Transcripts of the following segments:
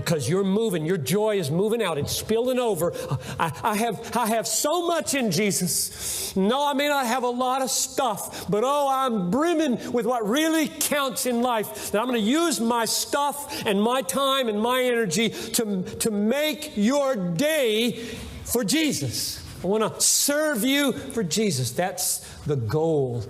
because you're moving. Your joy is moving out. It's spilling over. I have so much in Jesus. No, I may not have a lot of stuff, but I'm brimming with what really counts in life. That I'm going to use my stuff and my time and my energy to make your day for Jesus. I want to serve you for Jesus. That's the goal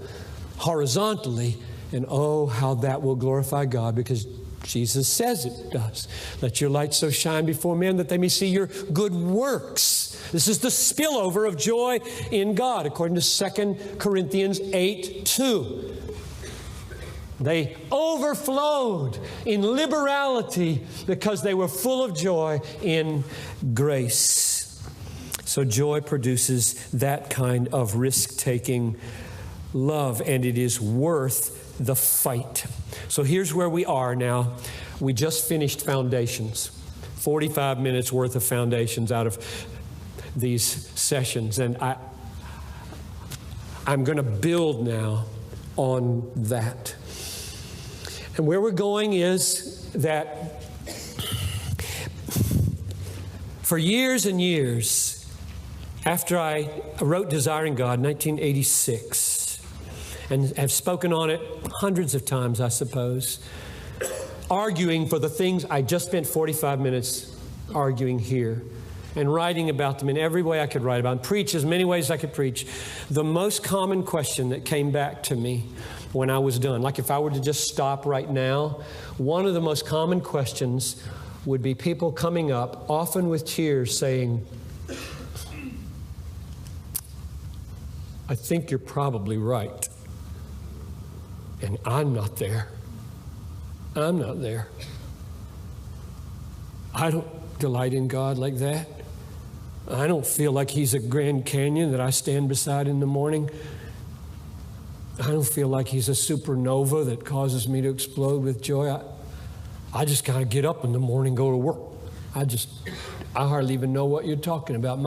horizontally. And how that will glorify God, because Jesus says it does. Let your light so shine before men that they may see your good works. This is the spillover of joy in God, according to 2 Corinthians 8:2. They overflowed in liberality because they were full of joy in grace. So joy produces that kind of risk-taking love, and it is worth the fight. So here's where we are now. We just finished foundations. 45 minutes worth of foundations out of these sessions. And I'm going to build now on that. And where we're going is that for years and years, after I wrote Desiring God in 1986, and have spoken on it hundreds of times, I suppose, arguing for the things I just spent 45 minutes arguing here, and writing about them in every way I could write about them, preach as many ways I could preach. The most common question that came back to me when I was done, like if I were to just stop right now, one of the most common questions would be people coming up, often with tears, saying, I think you're probably right. And I'm not there. I'm not there. I don't delight in God like that. I don't feel like He's a Grand Canyon that I stand beside in the morning. I don't feel like He's a supernova that causes me to explode with joy. I just kind of get up in the morning, go to work. I hardly even know what you're talking about.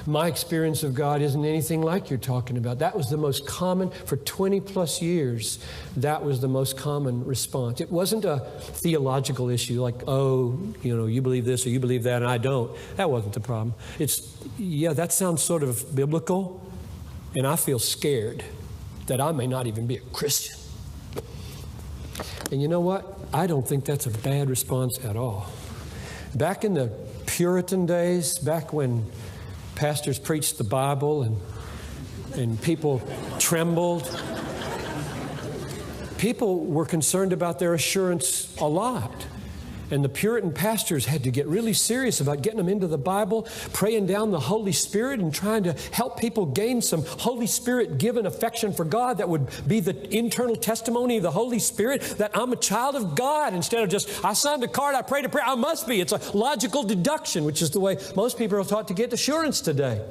My experience of God isn't anything like you're talking about. That was the most common, for 20 plus years, that was the most common response. It wasn't a theological issue like, you believe this or you believe that and I don't. That wasn't the problem. That sounds sort of biblical, and I feel scared that I may not even be a Christian. And you know what? I don't think that's a bad response at all. Back in the Puritan days, back when pastors preached the Bible and people trembled, people were concerned about their assurance a lot. And the Puritan pastors had to get really serious about getting them into the Bible, praying down the Holy Spirit and trying to help people gain some Holy Spirit-given affection for God that would be the internal testimony of the Holy Spirit that I'm a child of God, instead of just, I signed a card, I prayed a prayer, I must be. It's a logical deduction, which is the way most people are taught to get assurance today.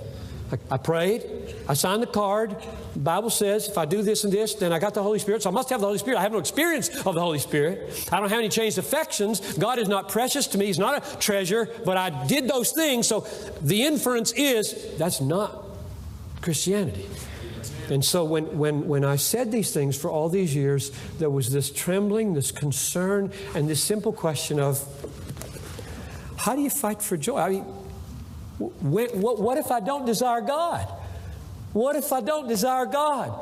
I prayed, I signed the card, the Bible says if I do this and this, then I got the Holy Spirit, so I must have the Holy Spirit. I have no experience of the Holy Spirit. I don't have any changed affections. God is not precious to me. He's not a treasure, but I did those things. So the inference is that's not Christianity. And so when I said these things for all these years, there was this trembling, this concern, and this simple question of, how do you fight for joy? I mean, what if I don't desire God? What if I don't desire God?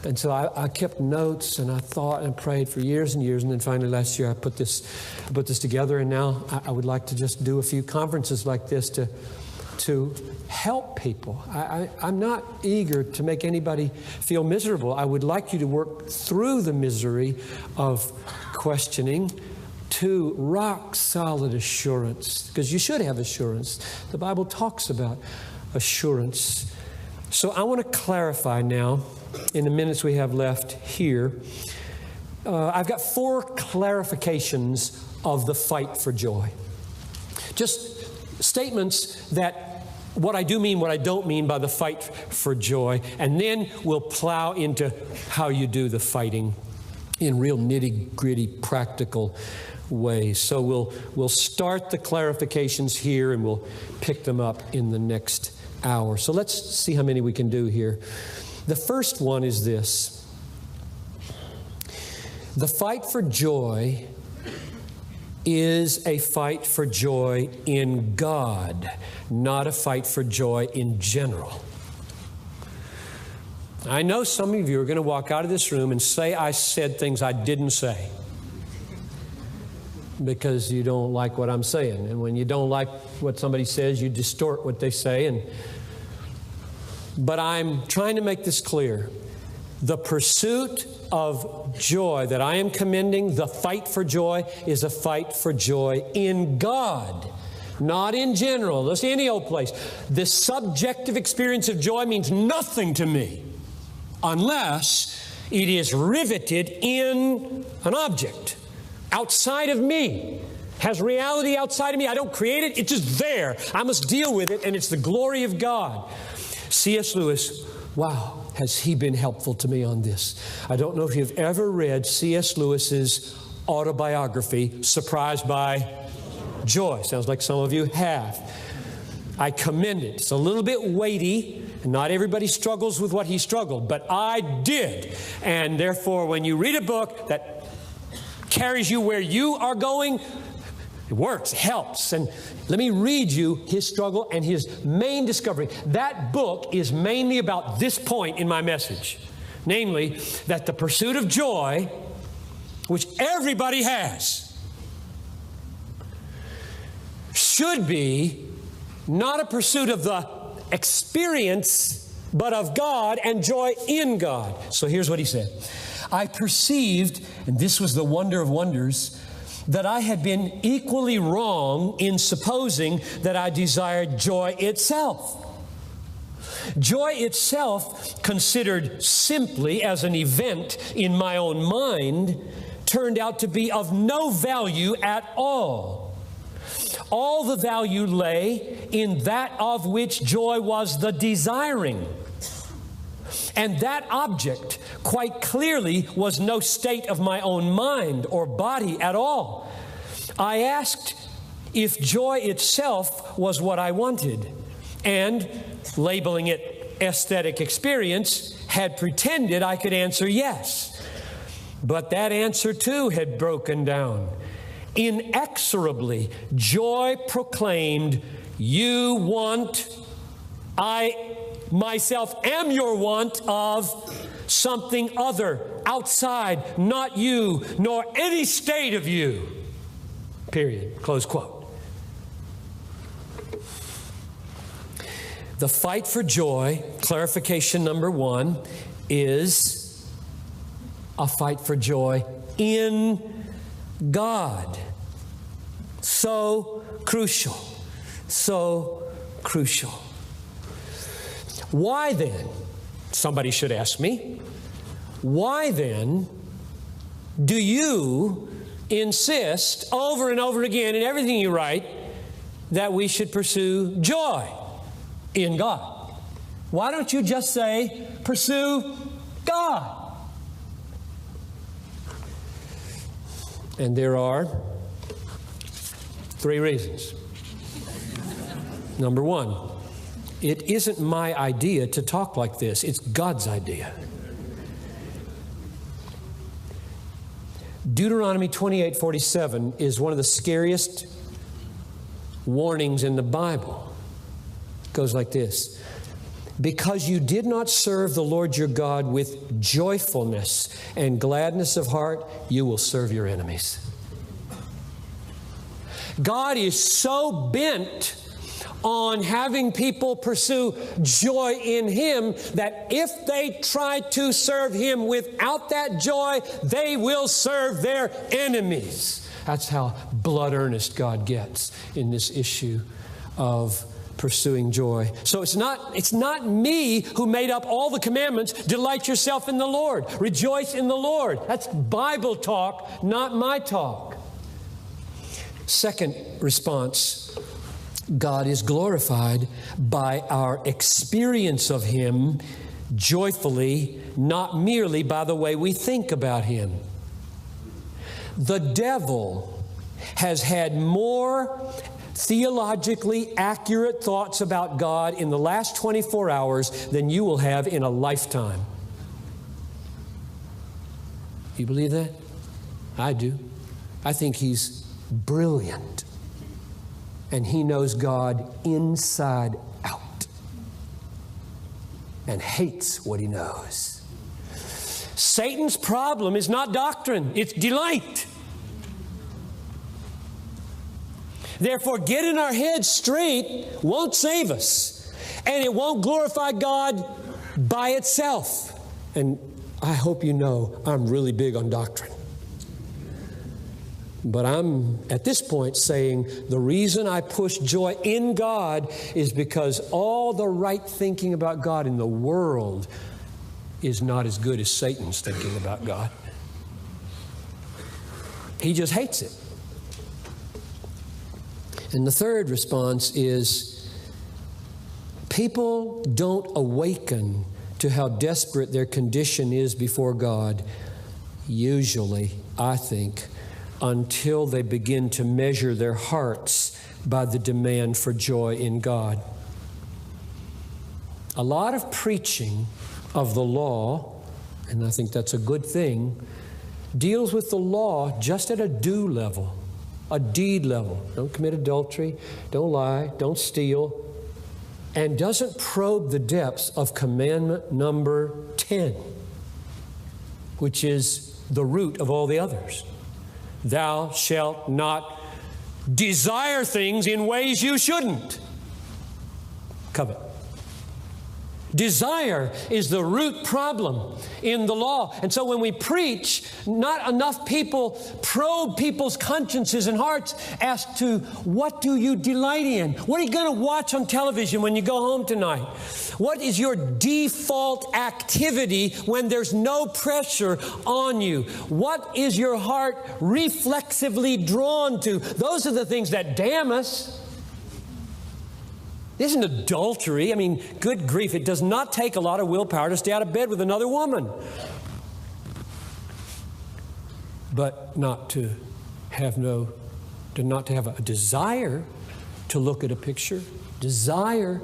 And so I kept notes and I thought and prayed for years and years. And then finally last year I put this together. And now I would like to just do a few conferences like this to help people. I'm not eager to make anybody feel miserable. I would like you to work through the misery of questioning to rock solid assurance, because you should have assurance. The Bible talks about assurance. So I want to clarify now, in the minutes we have left here, I've got 4 clarifications of the fight for joy. Just statements that what I do mean, what I don't mean by the fight for joy, and then we'll plow into how you do the fighting in real nitty-gritty practical ways. So we'll start the clarifications here and we'll pick them up in the next hour. So let's see how many we can do here. The first one is this. The fight for joy is a fight for joy in God, not a fight for joy in general. I know some of you are going to walk out of this room and say I said things I didn't say because you don't like what I'm saying. And when you don't like what somebody says, you distort what they say. But I'm trying to make this clear. The pursuit of joy that I am commending, the fight for joy, is a fight for joy in God, not in general. Just any old place. The subjective experience of joy means nothing to me unless it is riveted in an object outside of me, has reality outside of me. I don't create it. It's just there. I must deal with it, and it's the glory of God. C.S. Lewis, wow, has he been helpful to me on this. I don't know if you've ever read C.S. Lewis's autobiography, Surprised by Joy. Sounds like some of you have. I commend it. It's a little bit weighty. Not everybody struggles with what he struggled, but I did. And therefore, when you read a book that carries you where you are going, it works, it helps. And let me read you his struggle and his main discovery. That book is mainly about this point in my message. Namely, that the pursuit of joy, which everybody has, should be not a pursuit of the experience, but of God and joy in God. So here's what he said. I perceived, and this was the wonder of wonders, that I had been equally wrong in supposing that I desired joy itself. Joy itself, considered simply as an event in my own mind, turned out to be of no value at all. All the value lay in that of which joy was the desiring. And that object quite clearly was no state of my own mind or body at all. I asked if joy itself was what I wanted, and, labeling it aesthetic experience, had pretended I could answer yes. But that answer too had broken down. Inexorably, joy proclaimed, "You want, I myself am your want of something other, outside, not you, nor any state of you." Period. Close quote. The fight for joy, clarification number one, is a fight for joy in God. So crucial. So crucial. Why then, somebody should ask me, why then do you insist over and over again in everything you write that we should pursue joy in God? Why don't you just say, pursue God? And there are three reasons. Number one, it isn't my idea to talk like this. It's God's idea. Deuteronomy 28:47 is one of the scariest warnings in the Bible. It goes like this. Because you did not serve the Lord your God with joyfulness and gladness of heart, you will serve your enemies. God is so bent on having people pursue joy in Him that if they try to serve Him without that joy, they will serve their enemies. That's how blood earnest God gets in this issue of pursuing joy. So it's not me who made up all the commandments. Delight yourself in the Lord. Rejoice in the Lord. That's Bible talk, not my talk. Second response, God is glorified by our experience of Him joyfully, not merely by the way we think about Him. The devil has had more theologically accurate thoughts about God in the last 24 hours than you will have in a lifetime. You believe that? I do. I think he's brilliant. And he knows God inside out and hates what he knows. Satan's problem is not doctrine, it's delight. Therefore, getting our heads straight won't save us, and it won't glorify God by itself. And I hope you know I'm really big on doctrine. But I'm, at this point, saying the reason I push joy in God is because all the right thinking about God in the world is not as good as Satan's thinking about God. He just hates it. And the third response is people don't awaken to how desperate their condition is before God, usually, I think, until they begin to measure their hearts by the demand for joy in God. A lot of preaching of the law, and I think that's a good thing, deals with the law just at a do level, a deed level. Don't commit adultery, don't lie, don't steal, and doesn't probe the depths of commandment number 10, which is the root of all the others. Thou shalt not desire things in ways you shouldn't. Covet. Desire is the root problem in the law. And so when we preach, not enough people probe people's consciences and hearts as to what do you delight in? What are you going to watch on television when you go home tonight? What is your default activity when there's no pressure on you? What is your heart reflexively drawn to? Those are the things that damn us. It isn't adultery. I mean, good grief, it does not take a lot of willpower to stay out of bed with another woman. But not to have a desire to look at a picture. Desire,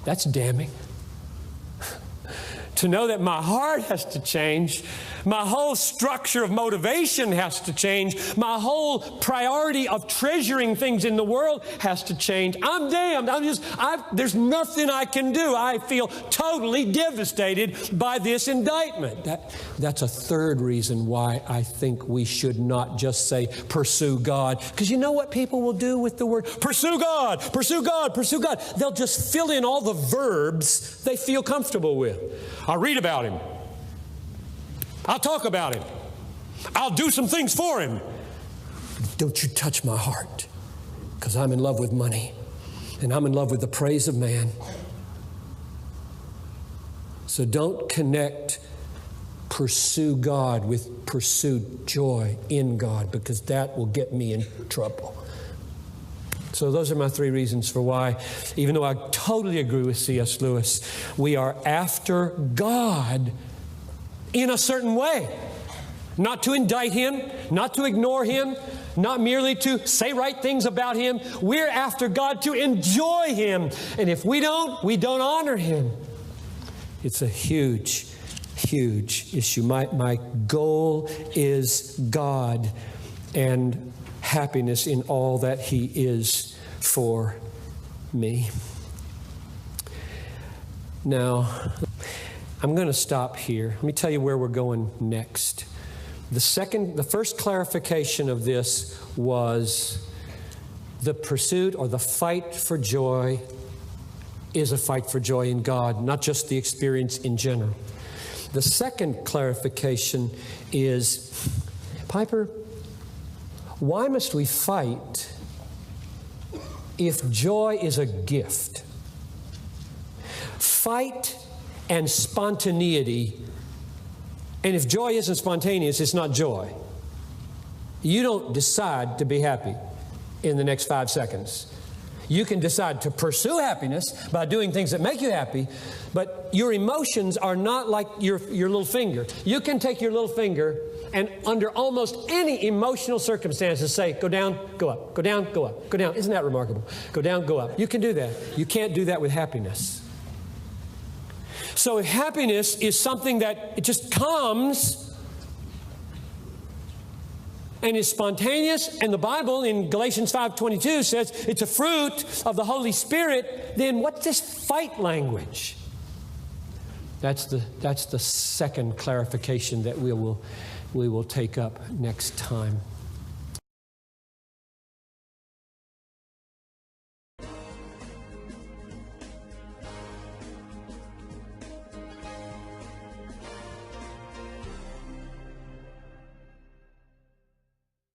that's damning. To know that my heart has to change, my whole structure of motivation has to change, my whole priority of treasuring things in the world has to change. I'm damned. There's nothing I can do. I feel totally devastated by this indictment. That's a third reason why I think we should not just say, pursue God. Because you know what people will do with the word, pursue God, pursue God, pursue God. They'll just fill in all the verbs they feel comfortable with. I'll read about Him. I'll talk about Him. I'll do some things for Him. Don't you touch my heart, because I'm in love with money and I'm in love with the praise of man. So don't connect pursue God with pursue joy in God, because that will get me in trouble. So those are my three reasons for why, even though I totally agree with C.S. Lewis, we are after God in a certain way. Not to indict Him, not to ignore Him, not merely to say right things about Him. We're after God to enjoy Him. And if we don't honor Him. It's a huge, huge issue. My goal is God and happiness in all that He is for me. Now, I'm going to stop here. Let me tell you where we're going next. The first clarification of this was the pursuit or the fight for joy is a fight for joy in God, not just the experience in general. The second clarification is, Piper, why must we fight if joy is a gift? Fight and spontaneity. And if joy isn't spontaneous, it's not joy. You don't decide to be happy in the next 5 seconds. You can decide to pursue happiness by doing things that make you happy, but your emotions are not like your little finger. You can take your little finger and under almost any emotional circumstances say, go down, go up, go down, go up, go down. Isn't that remarkable? Go down, go up. You can do that. You can't do that with happiness. So if happiness is something that it just comes, and is spontaneous, and the Bible in Galatians 5:22 says it's a fruit of the Holy Spirit, then what's this fight language? That's the second clarification that we will take up next time.